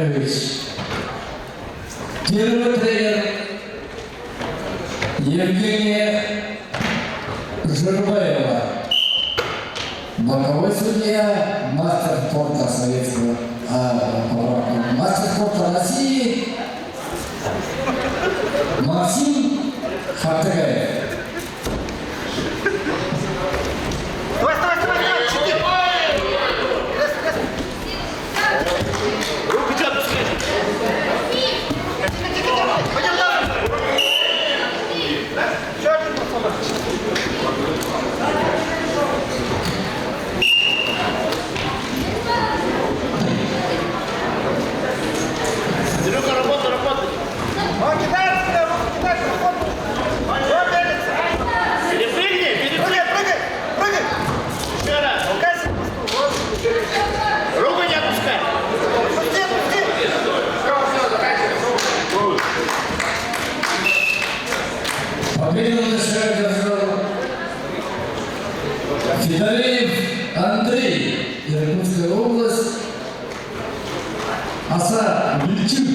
Владимирович. Первый тренер Евгения Жирбаева. Боковой судья, мастер спорта советского, мастер спорта России Максим Хартагаев. Давай, давай, давай, давай, 4. Руку тебя пускай. Пойдем дальше. Еще один пацан. Серега, работа, работа. Он кидается, руку кидается, работа. Он делится. Перепрыгни, перепрыгни. Прыгай, прыгай. Еще раз. Толкайся. Руку не отпускай. Пусти, пусти. Все, заканчивай. Победу на шаг держал Федореев Андрей, Иркутская область, Аса Вильчук.